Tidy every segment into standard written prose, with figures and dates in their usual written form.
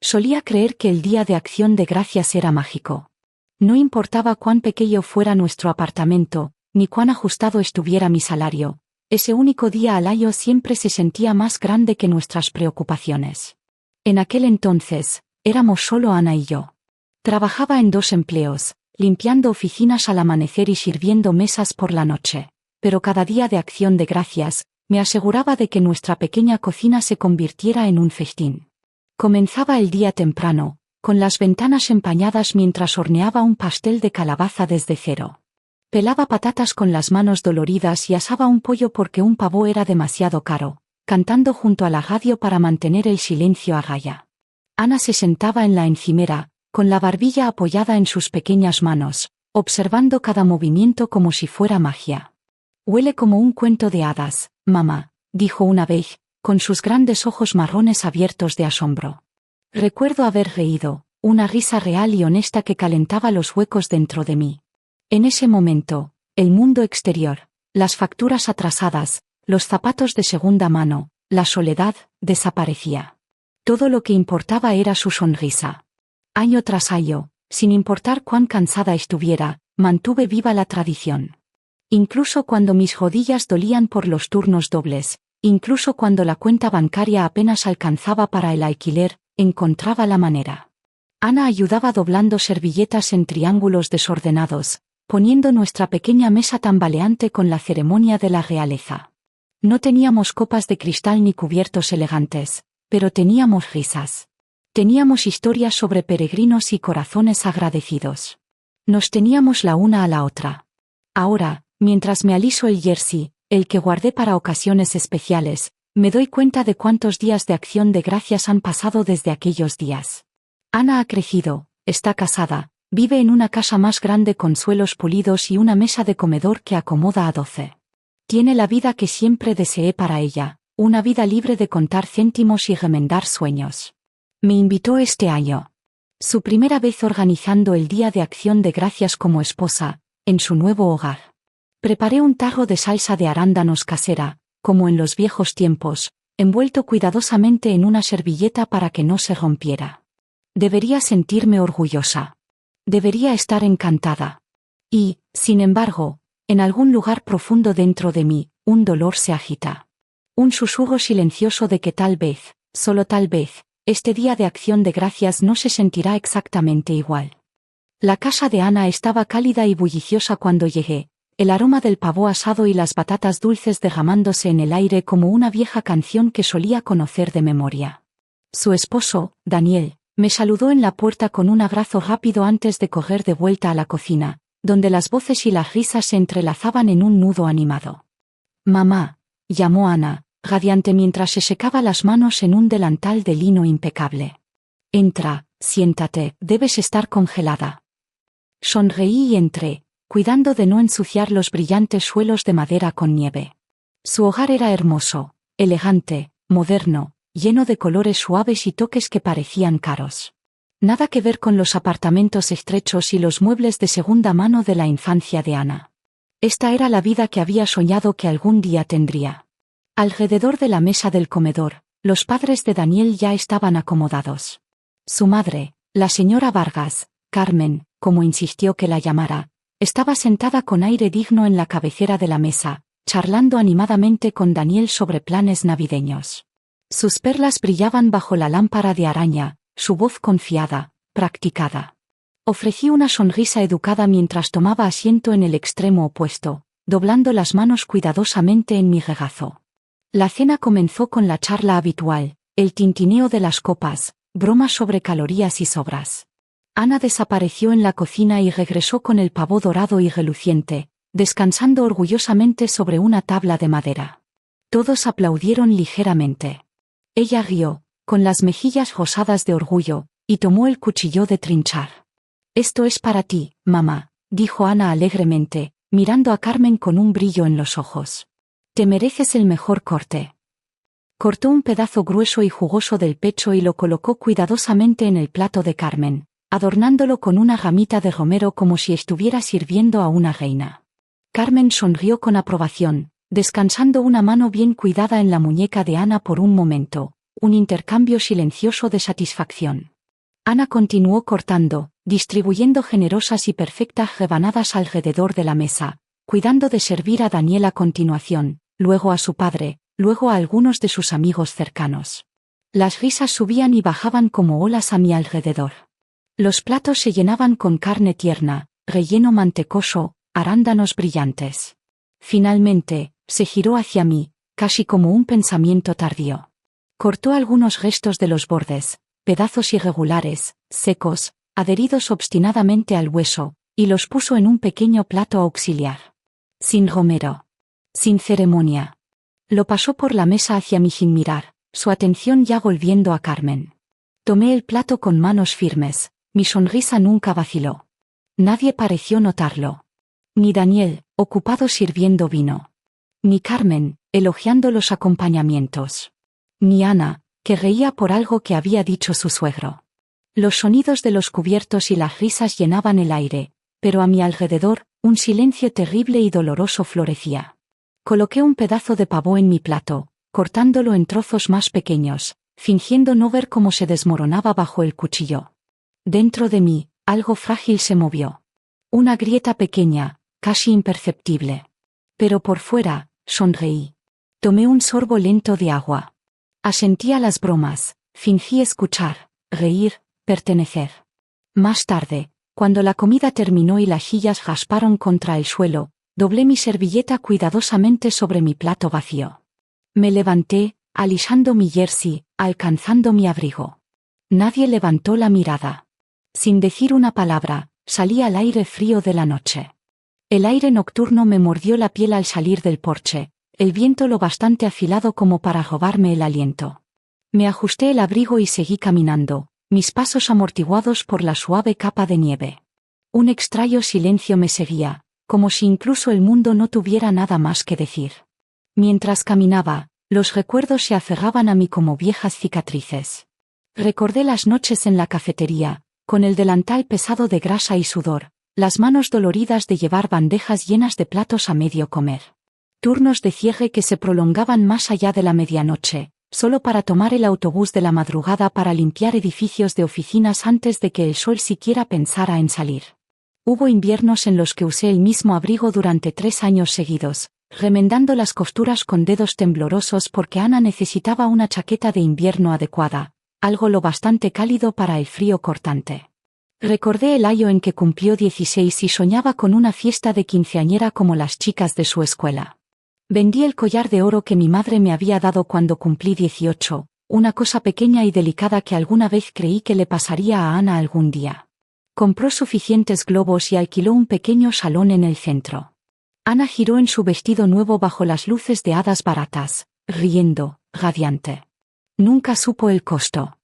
Solía creer que el Día de Acción de Gracias era mágico. No importaba cuán pequeño fuera nuestro apartamento, ni cuán ajustado estuviera mi salario, ese único día al año siempre se sentía más grande que nuestras preocupaciones. En aquel entonces, éramos solo Ana y yo. Trabajaba en 2 empleos, limpiando oficinas al amanecer y sirviendo mesas por la noche, pero cada día de Acción de Gracias, me aseguraba de que nuestra pequeña cocina se convirtiera en un festín. Comenzaba el día temprano, con las ventanas empañadas mientras horneaba un pastel de calabaza desde cero. Pelaba patatas con las manos doloridas y asaba un pollo porque un pavo era demasiado caro, cantando junto a la radio para mantener el silencio a raya. Ana se sentaba en la encimera, con la barbilla apoyada en sus pequeñas manos, observando cada movimiento como si fuera magia. «Huele como un cuento de hadas, mamá», dijo una vez, con sus grandes ojos marrones abiertos de asombro. Recuerdo haber reído, una risa real y honesta que calentaba los huecos dentro de mí. En ese momento, el mundo exterior, las facturas atrasadas, los zapatos de segunda mano, la soledad, desaparecía. Todo lo que importaba era su sonrisa. Año tras año, sin importar cuán cansada estuviera, mantuve viva la tradición. Incluso cuando mis rodillas dolían por los turnos dobles, incluso cuando la cuenta bancaria apenas alcanzaba para el alquiler, encontraba la manera. Ana ayudaba doblando servilletas en triángulos desordenados, poniendo nuestra pequeña mesa tambaleante con la ceremonia de la realeza. No teníamos copas de cristal ni cubiertos elegantes, pero teníamos risas. Teníamos historias sobre peregrinos y corazones agradecidos. Nos teníamos la una a la otra. Ahora, mientras me aliso el jersey, el que guardé para ocasiones especiales, me doy cuenta de cuántos días de Acción de Gracias han pasado desde aquellos días. Ana ha crecido, está casada, vive en una casa más grande con suelos pulidos y una mesa de comedor que acomoda a 12. Tiene la vida que siempre deseé para ella, una vida libre de contar céntimos y remendar sueños. Me invitó este año. Su primera vez organizando el Día de Acción de Gracias como esposa, en su nuevo hogar. Preparé un tarro de salsa de arándanos casera, como en los viejos tiempos, envuelto cuidadosamente en una servilleta para que no se rompiera. Debería sentirme orgullosa. Debería estar encantada. Y, sin embargo, en algún lugar profundo dentro de mí, un dolor se agita. Un susurro silencioso de que tal vez, solo tal vez, este Día de Acción de Gracias no se sentirá exactamente igual. La casa de Ana estaba cálida y bulliciosa cuando llegué, el aroma del pavo asado y las batatas dulces derramándose en el aire como una vieja canción que solía conocer de memoria. Su esposo, Daniel, me saludó en la puerta con un abrazo rápido antes de correr de vuelta a la cocina, donde las voces y las risas se entrelazaban en un nudo animado. «Mamá», llamó Ana, radiante mientras se secaba las manos en un delantal de lino impecable. «Entra, siéntate, debes estar congelada». Sonreí y entré, cuidando de no ensuciar los brillantes suelos de madera con nieve. Su hogar era hermoso, elegante, moderno, lleno de colores suaves y toques que parecían caros. Nada que ver con los apartamentos estrechos y los muebles de segunda mano de la infancia de Ana. Esta era la vida que había soñado que algún día tendría. Alrededor de la mesa del comedor, los padres de Daniel ya estaban acomodados. Su madre, la señora Vargas, Carmen, como insistió que la llamara, estaba sentada con aire digno en la cabecera de la mesa, charlando animadamente con Daniel sobre planes navideños. Sus perlas brillaban bajo la lámpara de araña, su voz confiada, practicada. Ofrecí una sonrisa educada mientras tomaba asiento en el extremo opuesto, doblando las manos cuidadosamente en mi regazo. La cena comenzó con la charla habitual, el tintineo de las copas, bromas sobre calorías y sobras. Ana desapareció en la cocina y regresó con el pavo dorado y reluciente, descansando orgullosamente sobre una tabla de madera. Todos aplaudieron ligeramente. Ella rió, con las mejillas rosadas de orgullo, y tomó el cuchillo de trinchar. «Esto es para ti, mamá», dijo Ana alegremente, mirando a Carmen con un brillo en los ojos. «Te mereces el mejor corte». Cortó un pedazo grueso y jugoso del pecho y lo colocó cuidadosamente en el plato de Carmen, adornándolo con una ramita de romero como si estuviera sirviendo a una reina. Carmen sonrió con aprobación, descansando una mano bien cuidada en la muñeca de Ana por un momento, un intercambio silencioso de satisfacción. Ana continuó cortando, distribuyendo generosas y perfectas rebanadas alrededor de la mesa, cuidando de servir a Daniel a continuación, luego a su padre, luego a algunos de sus amigos cercanos. Las risas subían y bajaban como olas a mi alrededor. Los platos se llenaban con carne tierna, relleno mantecoso, arándanos brillantes. Finalmente, se giró hacia mí, casi como un pensamiento tardío. Cortó algunos restos de los bordes, pedazos irregulares, secos, adheridos obstinadamente al hueso, y los puso en un pequeño plato auxiliar. Sin romero. Sin ceremonia. Lo pasó por la mesa hacia mí sin mirar, su atención ya volviendo a Carmen. Tomé el plato con manos firmes, mi sonrisa nunca vaciló. Nadie pareció notarlo. Ni Daniel, ocupado sirviendo vino. Ni Carmen, elogiando los acompañamientos. Ni Ana, que reía por algo que había dicho su suegro. Los sonidos de los cubiertos y las risas llenaban el aire, pero a mi alrededor, un silencio terrible y doloroso florecía. Coloqué un pedazo de pavo en mi plato, cortándolo en trozos más pequeños, fingiendo no ver cómo se desmoronaba bajo el cuchillo. Dentro de mí, algo frágil se movió. Una grieta pequeña, casi imperceptible. Pero por fuera, sonreí. Tomé un sorbo lento de agua. Asentí a las bromas, fingí escuchar, reír, pertenecer. Más tarde, cuando la comida terminó y las sillas rasparon contra el suelo, doblé mi servilleta cuidadosamente sobre mi plato vacío. Me levanté, alisando mi jersey, alcanzando mi abrigo. Nadie levantó la mirada. Sin decir una palabra, salí al aire frío de la noche. El aire nocturno me mordió la piel al salir del porche, el viento lo bastante afilado como para robarme el aliento. Me ajusté el abrigo y seguí caminando, mis pasos amortiguados por la suave capa de nieve. Un extraño silencio me seguía, como si incluso el mundo no tuviera nada más que decir. Mientras caminaba, los recuerdos se aferraban a mí como viejas cicatrices. Recordé las noches en la cafetería, con el delantal pesado de grasa y sudor, las manos doloridas de llevar bandejas llenas de platos a medio comer. Turnos de cierre que se prolongaban más allá de la medianoche, solo para tomar el autobús de la madrugada para limpiar edificios de oficinas antes de que el sol siquiera pensara en salir. Hubo inviernos en los que usé el mismo abrigo durante 3 años seguidos, remendando las costuras con dedos temblorosos porque Ana necesitaba una chaqueta de invierno adecuada, algo lo bastante cálido para el frío cortante. Recordé el año en que cumplió 16 y soñaba con una fiesta de quinceañera como las chicas de su escuela. Vendí el collar de oro que mi madre me había dado cuando cumplí 18, una cosa pequeña y delicada que alguna vez creí que le pasaría a Ana algún día. Compró suficientes globos y alquiló un pequeño salón en el centro. Ana giró en su vestido nuevo bajo las luces de hadas baratas, riendo, radiante. Nunca supo el costo.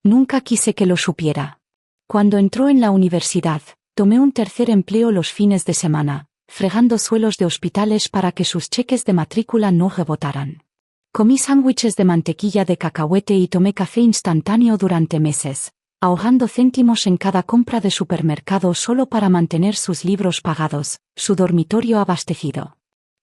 Nunca quise que lo supiera. Cuando entró en la universidad, tomé un tercer empleo los fines de semana, fregando suelos de hospitales para que sus cheques de matrícula no rebotaran. Comí sándwiches de mantequilla de cacahuete y tomé café instantáneo durante meses, ahorrando céntimos en cada compra de supermercado solo para mantener sus libros pagados, su dormitorio abastecido.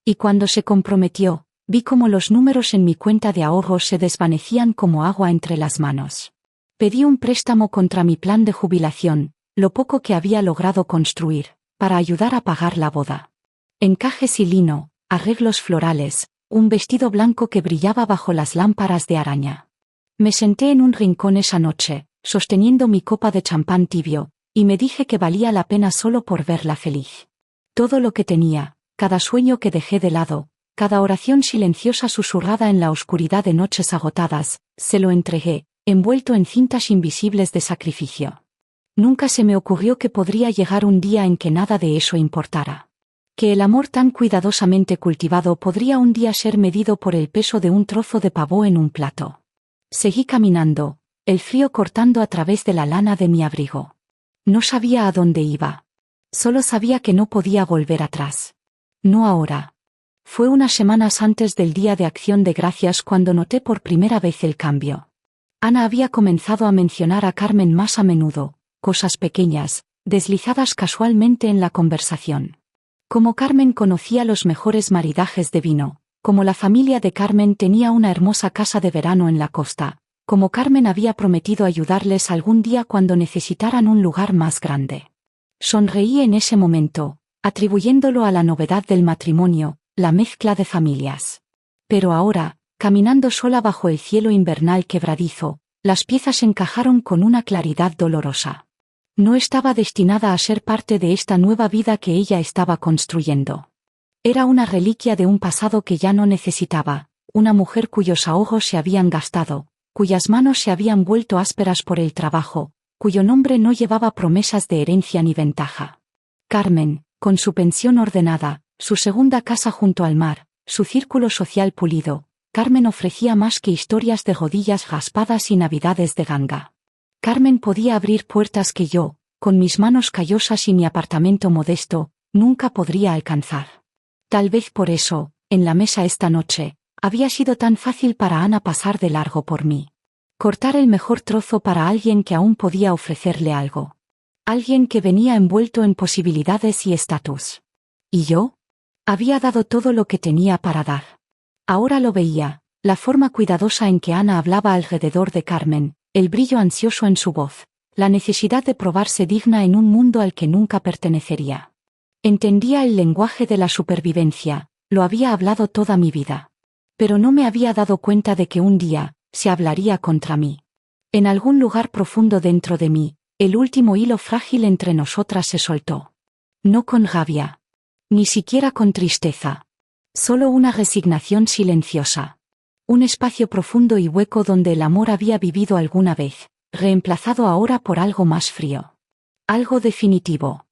Y cuando se comprometió, vi cómo los números en mi cuenta de ahorros se desvanecían como agua entre las manos. Pedí un préstamo contra mi plan de jubilación, lo poco que había logrado construir, para ayudar a pagar la boda. Encajes y lino, arreglos florales, un vestido blanco que brillaba bajo las lámparas de araña. Me senté en un rincón esa noche, sosteniendo mi copa de champán tibio, y me dije que valía la pena solo por verla feliz. Todo lo que tenía, cada sueño que dejé de lado, cada oración silenciosa susurrada en la oscuridad de noches agotadas, se lo entregué, envuelto en cintas invisibles de sacrificio. Nunca se me ocurrió que podría llegar un día en que nada de eso importara. Que el amor tan cuidadosamente cultivado podría un día ser medido por el peso de un trozo de pavo en un plato. Seguí caminando, el frío cortando a través de la lana de mi abrigo. No sabía a dónde iba. Solo sabía que no podía volver atrás. No ahora. Fue unas semanas antes del Día de Acción de Gracias cuando noté por primera vez el cambio. Ana había comenzado a mencionar a Carmen más a menudo, cosas pequeñas, deslizadas casualmente en la conversación. Como Carmen conocía los mejores maridajes de vino, como la familia de Carmen tenía una hermosa casa de verano en la costa, como Carmen había prometido ayudarles algún día cuando necesitaran un lugar más grande. Sonreí en ese momento, atribuyéndolo a la novedad del matrimonio, la mezcla de familias. Pero ahora, caminando sola bajo el cielo invernal quebradizo, las piezas encajaron con una claridad dolorosa. No estaba destinada a ser parte de esta nueva vida que ella estaba construyendo. Era una reliquia de un pasado que ya no necesitaba, una mujer cuyos ahorros se habían gastado, cuyas manos se habían vuelto ásperas por el trabajo, cuyo nombre no llevaba promesas de herencia ni ventaja. Carmen, con su pensión ordenada, su segunda casa junto al mar, su círculo social pulido, Carmen ofrecía más que historias de rodillas raspadas y navidades de ganga. Carmen podía abrir puertas que yo, con mis manos callosas y mi apartamento modesto, nunca podría alcanzar. Tal vez por eso, en la mesa esta noche, había sido tan fácil para Ana pasar de largo por mí. Cortar el mejor trozo para alguien que aún podía ofrecerle algo. Alguien que venía envuelto en posibilidades y estatus. ¿Y yo? Había dado todo lo que tenía para dar. Ahora lo veía, la forma cuidadosa en que Ana hablaba alrededor de Carmen, el brillo ansioso en su voz, la necesidad de probarse digna en un mundo al que nunca pertenecería. Entendía el lenguaje de la supervivencia, lo había hablado toda mi vida. Pero no me había dado cuenta de que un día, se hablaría contra mí. En algún lugar profundo dentro de mí, el último hilo frágil entre nosotras se soltó. No con rabia. Ni siquiera con tristeza. Solo una resignación silenciosa. Un espacio profundo y hueco donde el amor había vivido alguna vez, reemplazado ahora por algo más frío. Algo definitivo.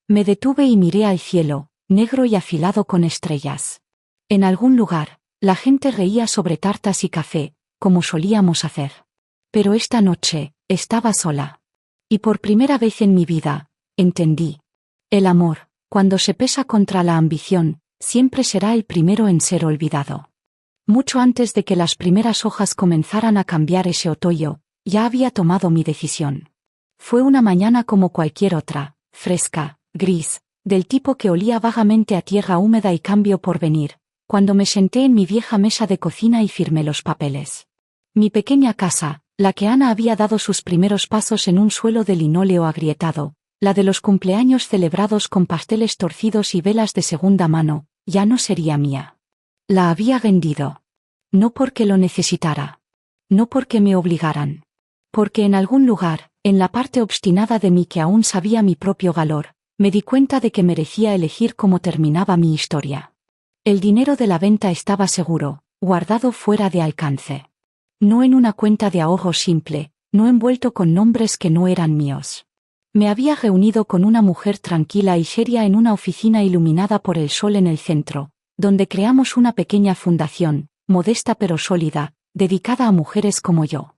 Me detuve y miré al cielo, negro y afilado con estrellas. En algún lugar, la gente reía sobre tartas y café, como solíamos hacer. Pero esta noche, estaba sola. Y por primera vez en mi vida, entendí. El amor, cuando se pesa contra la ambición, siempre será el primero en ser olvidado. Mucho antes de que las primeras hojas comenzaran a cambiar ese otoño, ya había tomado mi decisión. Fue una mañana como cualquier otra, fresca, gris, del tipo que olía vagamente a tierra húmeda y cambio por venir, cuando me senté en mi vieja mesa de cocina y firmé los papeles. Mi pequeña casa, la que Ana había dado sus primeros pasos en un suelo de linóleo agrietado, la de los cumpleaños celebrados con pasteles torcidos y velas de segunda mano, ya no sería mía. La había vendido. No porque lo necesitara. No porque me obligaran. Porque en algún lugar, en la parte obstinada de mí que aún sabía mi propio valor, me di cuenta de que merecía elegir cómo terminaba mi historia. El dinero de la venta estaba seguro, guardado fuera de alcance. No en una cuenta de ahorro simple, no envuelto con nombres que no eran míos. Me había reunido con una mujer tranquila y seria en una oficina iluminada por el sol en el centro, donde creamos una pequeña fundación, modesta pero sólida, dedicada a mujeres como yo.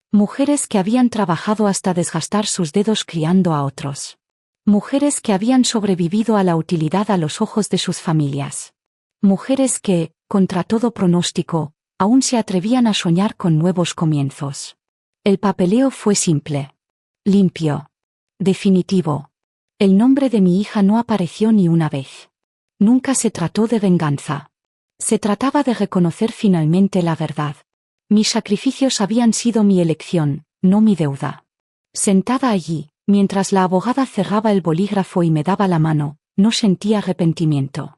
Mujeres que habían trabajado hasta desgastar sus dedos criando a otros. Mujeres que habían sobrevivido a la utilidad a los ojos de sus familias. Mujeres que, contra todo pronóstico, aún se atrevían a soñar con nuevos comienzos. El papeleo fue simple. Limpio. Definitivo. El nombre de mi hija no apareció ni una vez. Nunca se trató de venganza. Se trataba de reconocer finalmente la verdad. Mis sacrificios habían sido mi elección, no mi deuda. Sentada allí, mientras la abogada cerraba el bolígrafo y me daba la mano, no sentía arrepentimiento.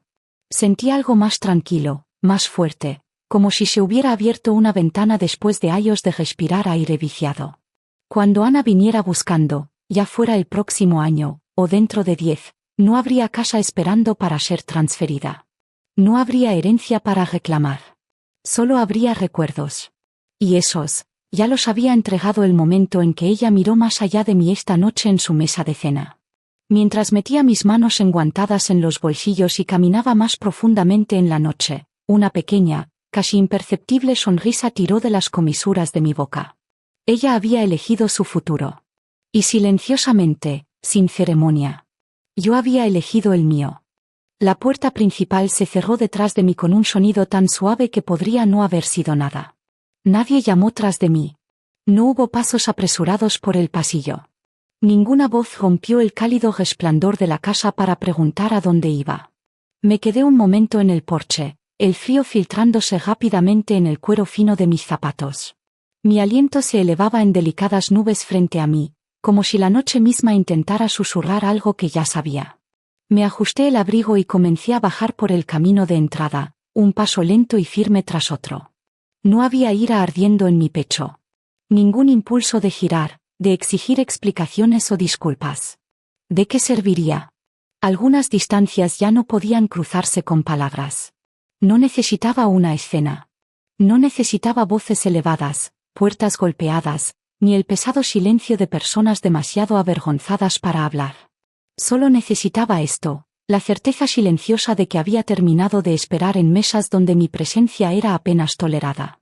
Sentí algo más tranquilo, más fuerte, como si se hubiera abierto una ventana después de años de respirar aire viciado. Cuando Ana viniera buscando, ya fuera el próximo año, o dentro de 10, no habría casa esperando para ser transferida. No habría herencia para reclamar. Solo habría recuerdos. Y esos, ya los había entregado el momento en que ella miró más allá de mí esta noche en su mesa de cena. Mientras metía mis manos enguantadas en los bolsillos y caminaba más profundamente en la noche, una pequeña, casi imperceptible sonrisa tiró de las comisuras de mi boca. Ella había elegido su futuro. Y silenciosamente, sin ceremonia. Yo había elegido el mío. La puerta principal se cerró detrás de mí con un sonido tan suave que podría no haber sido nada. Nadie llamó tras de mí. No hubo pasos apresurados por el pasillo. Ninguna voz rompió el cálido resplandor de la casa para preguntar a dónde iba. Me quedé un momento en el porche, el frío filtrándose rápidamente en el cuero fino de mis zapatos. Mi aliento se elevaba en delicadas nubes frente a mí, como si la noche misma intentara susurrar algo que ya sabía. Me ajusté el abrigo y comencé a bajar por el camino de entrada, un paso lento y firme tras otro. No había ira ardiendo en mi pecho. Ningún impulso de girar, de exigir explicaciones o disculpas. ¿De qué serviría? Algunas distancias ya no podían cruzarse con palabras. No necesitaba una escena. No necesitaba voces elevadas, puertas golpeadas, ni el pesado silencio de personas demasiado avergonzadas para hablar. Solo necesitaba esto, la certeza silenciosa de que había terminado de esperar en mesas donde mi presencia era apenas tolerada.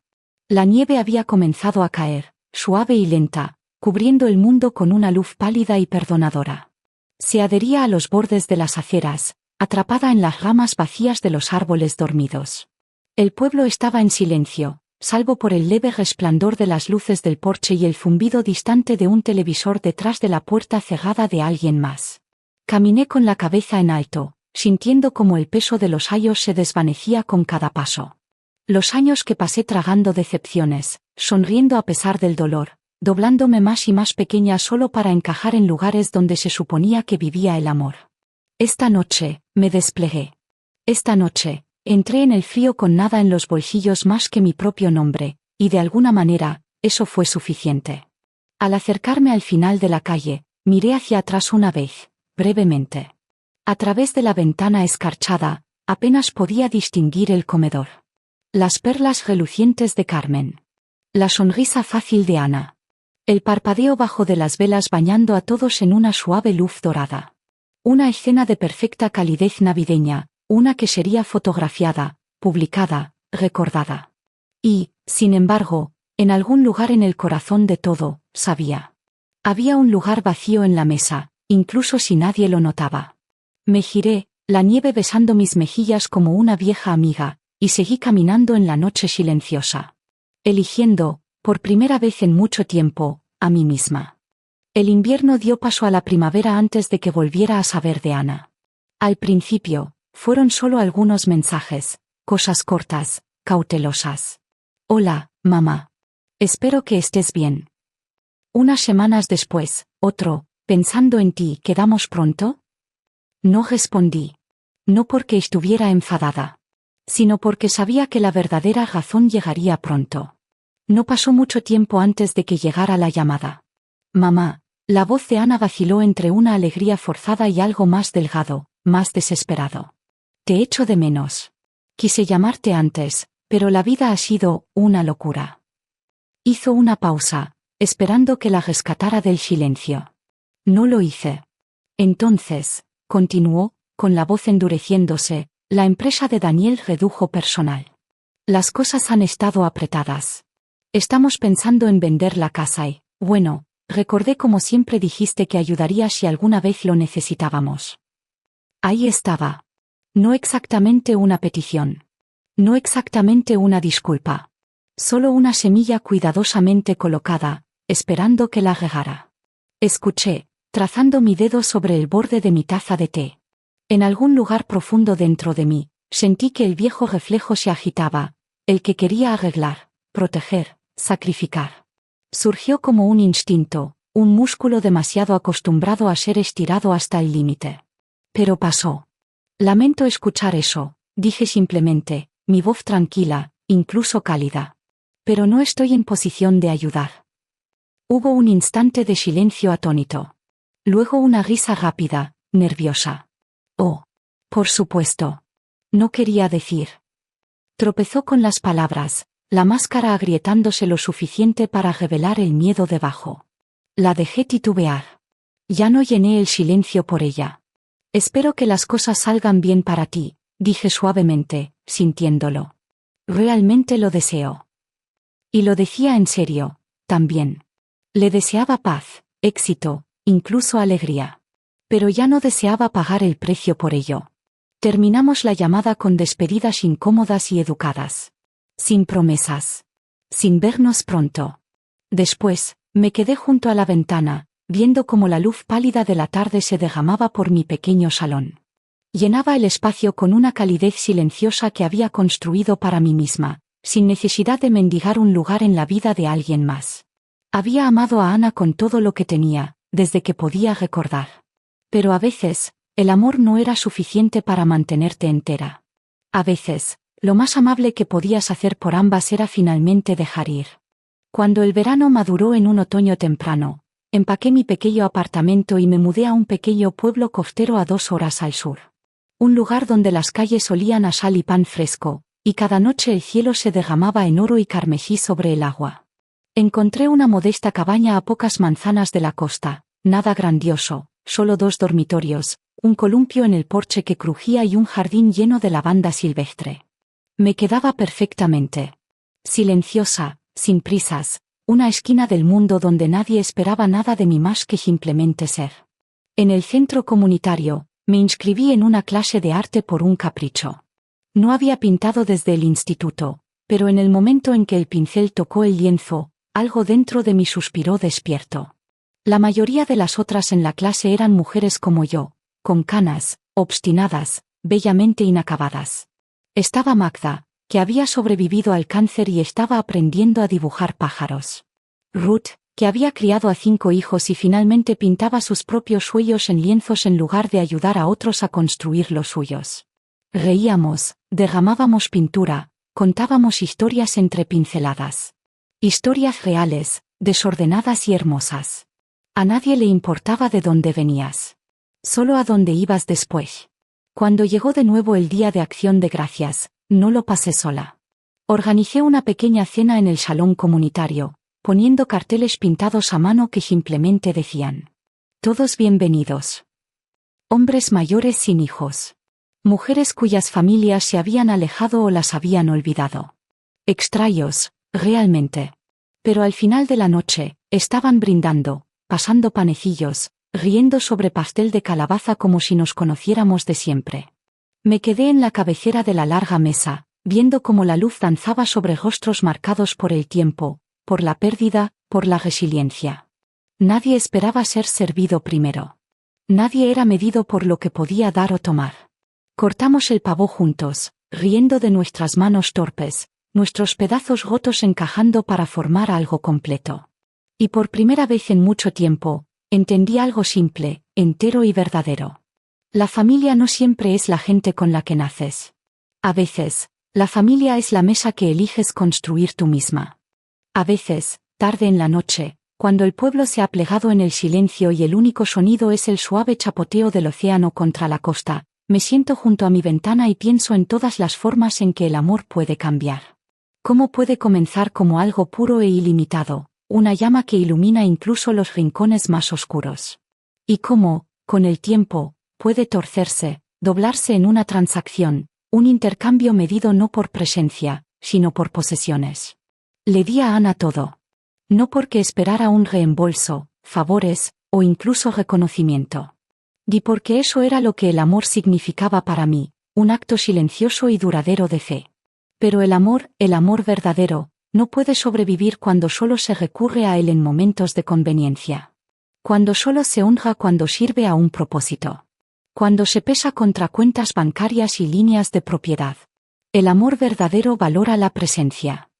La nieve había comenzado a caer, suave y lenta, cubriendo el mundo con una luz pálida y perdonadora. Se adhería a los bordes de las aceras, atrapada en las ramas vacías de los árboles dormidos. El pueblo estaba en silencio, salvo por el leve resplandor de las luces del porche y el zumbido distante de un televisor detrás de la puerta cerrada de alguien más. Caminé con la cabeza en alto, sintiendo como el peso de los años se desvanecía con cada paso. Los años que pasé tragando decepciones, sonriendo a pesar del dolor, doblándome más y más pequeña solo para encajar en lugares donde se suponía que vivía el amor. Esta noche, me desplegué. Esta noche, entré en el frío con nada en los bolsillos más que mi propio nombre, y de alguna manera, eso fue suficiente. Al acercarme al final de la calle, miré hacia atrás una vez, brevemente. A través de la ventana escarchada, apenas podía distinguir el comedor. Las perlas relucientes de Carmen. La sonrisa fácil de Ana. El parpadeo bajo de las velas bañando a todos en una suave luz dorada. Una escena de perfecta calidez navideña, una que sería fotografiada, publicada, recordada. Y, sin embargo, en algún lugar en el corazón de todo, sabía. Había un lugar vacío en la mesa, incluso si nadie lo notaba. Me giré, la nieve besando mis mejillas como una vieja amiga, y seguí caminando en la noche silenciosa. Eligiendo, por primera vez en mucho tiempo, a mí misma. El invierno dio paso a la primavera antes de que volviera a saber de Ana. Al principio, fueron solo algunos mensajes, cosas cortas, cautelosas. Hola, mamá. Espero que estés bien. Unas semanas después, otro, pensando en ti, ¿quedamos pronto? No respondí. No porque estuviera enfadada, sino porque sabía que la verdadera razón llegaría pronto. No pasó mucho tiempo antes de que llegara la llamada. Mamá, la voz de Ana vaciló entre una alegría forzada y algo más delgado, más desesperado. Te echo de menos. Quise llamarte antes, pero la vida ha sido una locura. Hizo una pausa, esperando que la rescatara del silencio. No lo hice. Entonces, continuó, con la voz endureciéndose, la empresa de Daniel redujo personal. Las cosas han estado apretadas. Estamos pensando en vender la casa y, bueno, recordé como siempre dijiste que ayudaría si alguna vez lo necesitábamos. Ahí estaba. No exactamente una petición. No exactamente una disculpa. Solo una semilla cuidadosamente colocada, esperando que la regara. Escuché, trazando mi dedo sobre el borde de mi taza de té. En algún lugar profundo dentro de mí, sentí que el viejo reflejo se agitaba, el que quería arreglar, proteger, sacrificar. Surgió como un instinto, un músculo demasiado acostumbrado a ser estirado hasta el límite. Pero pasó. Lamento escuchar eso, dije simplemente, mi voz tranquila, incluso cálida. Pero no estoy en posición de ayudar. Hubo un instante de silencio atónito. Luego una risa rápida, nerviosa. Oh, por supuesto. No quería decir. Tropezó con las palabras, la máscara agrietándose lo suficiente para revelar el miedo debajo. La dejé titubear. Ya no llené el silencio por ella. Espero que las cosas salgan bien para ti, dije suavemente, sintiéndolo. Realmente lo deseo. Y lo decía en serio, también. Le deseaba paz, éxito, incluso alegría. Pero ya no deseaba pagar el precio por ello. Terminamos la llamada con despedidas incómodas y educadas. Sin promesas. Sin vernos pronto. Después, me quedé junto a la ventana, viendo cómo la luz pálida de la tarde se derramaba por mi pequeño salón. Llenaba el espacio con una calidez silenciosa que había construido para mí misma, sin necesidad de mendigar un lugar en la vida de alguien más. Había amado a Ana con todo lo que tenía, desde que podía recordar. Pero a veces, el amor no era suficiente para mantenerte entera. A veces, lo más amable que podías hacer por ambas era finalmente dejar ir. Cuando el verano maduró en un otoño temprano, empaqué mi pequeño apartamento y me mudé a un pequeño pueblo costero a 2 horas al sur. Un lugar donde las calles olían a sal y pan fresco, y cada noche el cielo se derramaba en oro y carmesí sobre el agua. Encontré una modesta cabaña a pocas manzanas de la costa, nada grandioso, solo 2 dormitorios, un columpio en el porche que crujía y un jardín lleno de lavanda silvestre. Me quedaba perfectamente. Silenciosa, sin prisas, una esquina del mundo donde nadie esperaba nada de mí más que simplemente ser. En el centro comunitario, me inscribí en una clase de arte por un capricho. No había pintado desde el instituto, pero en el momento en que el pincel tocó el lienzo, algo dentro de mí suspiró despierto. La mayoría de las otras en la clase eran mujeres como yo, con canas, obstinadas, bellamente inacabadas. Estaba Magda, que había sobrevivido al cáncer y estaba aprendiendo a dibujar pájaros. Ruth, que había criado a 5 hijos y finalmente pintaba sus propios sueños en lienzos en lugar de ayudar a otros a construir los suyos. Reíamos, derramábamos pintura, contábamos historias entre pinceladas. Historias reales, desordenadas y hermosas. A nadie le importaba de dónde venías. Solo a dónde ibas después. Cuando llegó de nuevo el Día de Acción de Gracias, no lo pasé sola. Organicé una pequeña cena en el salón comunitario, poniendo carteles pintados a mano que simplemente decían: todos bienvenidos. Hombres mayores sin hijos. Mujeres cuyas familias se habían alejado o las habían olvidado. Extraños, realmente. Pero al final de la noche, estaban brindando, pasando panecillos, riendo sobre pastel de calabaza como si nos conociéramos de siempre. Me quedé en la cabecera de la larga mesa, viendo cómo la luz danzaba sobre rostros marcados por el tiempo, por la pérdida, por la resiliencia. Nadie esperaba ser servido primero. Nadie era medido por lo que podía dar o tomar. Cortamos el pavo juntos, riendo de nuestras manos torpes, nuestros pedazos rotos encajando para formar algo completo. Y por primera vez en mucho tiempo, entendí algo simple, entero y verdadero. La familia no siempre es la gente con la que naces. A veces, la familia es la mesa que eliges construir tú misma. A veces, tarde en la noche, cuando el pueblo se ha plegado en el silencio y el único sonido es el suave chapoteo del océano contra la costa, me siento junto a mi ventana y pienso en todas las formas en que el amor puede cambiar. Cómo puede comenzar como algo puro e ilimitado, una llama que ilumina incluso los rincones más oscuros. Y cómo, con el tiempo, puede torcerse, doblarse en una transacción, un intercambio medido no por presencia, sino por posesiones. Le di a Ana todo. No porque esperara un reembolso, favores, o incluso reconocimiento. Di porque eso era lo que el amor significaba para mí, un acto silencioso y duradero de fe. Pero el amor verdadero, no puede sobrevivir cuando solo se recurre a él en momentos de conveniencia. Cuando solo se honra cuando sirve a un propósito. Cuando se pesa contra cuentas bancarias y líneas de propiedad. El amor verdadero valora la presencia.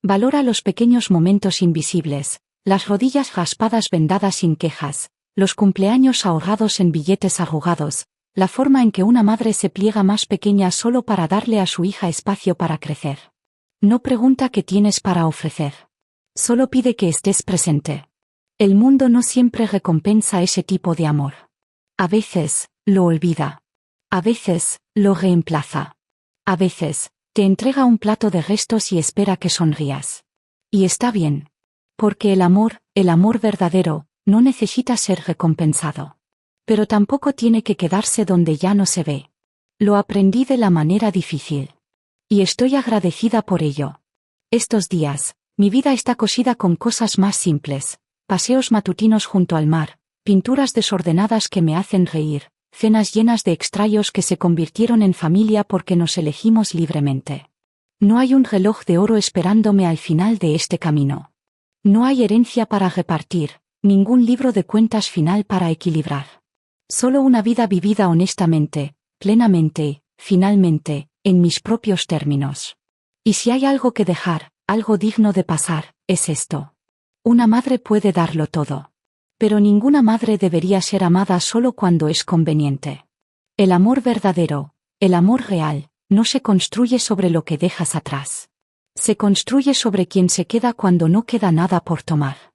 Valora los pequeños momentos invisibles, las rodillas raspadas vendadas sin quejas, los cumpleaños ahorrados en billetes arrugados, la forma en que una madre se pliega más pequeña solo para darle a su hija espacio para crecer. No pregunta qué tienes para ofrecer. Solo pide que estés presente. El mundo no siempre recompensa ese tipo de amor. A veces, lo olvida. A veces, lo reemplaza. A veces, te entrega un plato de restos y espera que sonrías. Y está bien. Porque el amor verdadero, no necesita ser recompensado. Pero tampoco tiene que quedarse donde ya no se ve. Lo aprendí de la manera difícil. Y estoy agradecida por ello. Estos días, mi vida está cosida con cosas más simples, paseos matutinos junto al mar, pinturas desordenadas que me hacen reír, cenas llenas de extraños que se convirtieron en familia porque nos elegimos libremente. No hay un reloj de oro esperándome al final de este camino. No hay herencia para repartir, ningún libro de cuentas final para equilibrar. Solo una vida vivida honestamente, plenamente, finalmente, en mis propios términos. Y si hay algo que dejar, algo digno de pasar, es esto. Una madre puede darlo todo. Pero ninguna madre debería ser amada solo cuando es conveniente. El amor verdadero, el amor real, no se construye sobre lo que dejas atrás. Se construye sobre quien se queda cuando no queda nada por tomar.